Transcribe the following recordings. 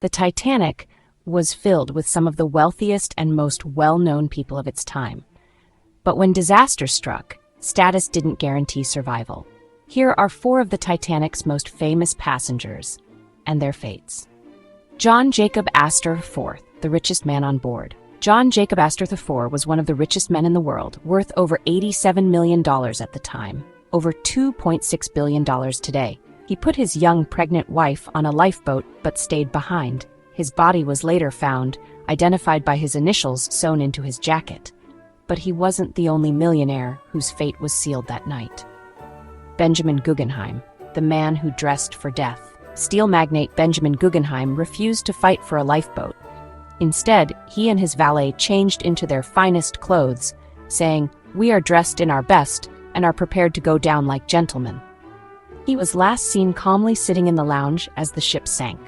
The Titanic was filled with some of the wealthiest and most well-known people of its time. But when disaster struck, status didn't guarantee survival. Here are four of the Titanic's most famous passengers and their fates. John Jacob Astor IV, the richest man on board. John Jacob Astor IV was one of the richest men in the world, worth over $87 million at the time, over $2.6 billion today. He put his young pregnant wife on a lifeboat but stayed behind. His body was later found, identified by his initials sewn into his jacket. But he wasn't the only millionaire whose fate was sealed that night. Benjamin Guggenheim, the man who dressed for death. Steel magnate Benjamin Guggenheim refused to fight for a lifeboat. Instead, he and his valet changed into their finest clothes, saying, "We are dressed in our best and are prepared to go down like gentlemen." He was last seen calmly sitting in the lounge as the ship sank.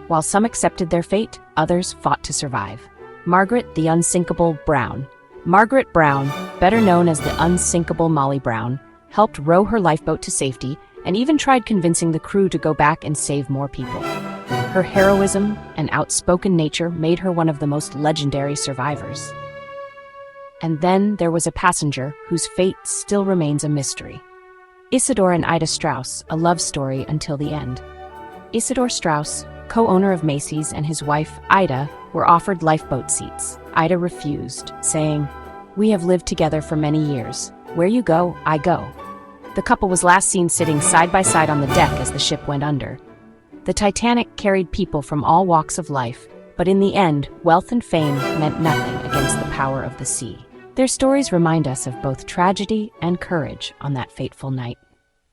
While some accepted their fate, others fought to survive. Margaret the Unsinkable Brown. Margaret Brown, better known as the Unsinkable Molly Brown, helped row her lifeboat to safety and even tried convincing the crew to go back and save more people. Her heroism and outspoken nature made her one of the most legendary survivors. And then there was a passenger whose fate still remains a mystery. Isidor and Ida Strauss, a love story until the end. Isidor Strauss, co-owner of Macy's, and his wife, Ida, were offered lifeboat seats. Ida refused, saying, "We have lived together for many years. Where you go, I go." The couple was last seen sitting side by side on the deck as the ship went under. The Titanic carried people from all walks of life, but in the end, wealth and fame meant nothing against the power of the sea. Their stories remind us of both tragedy and courage on that fateful night.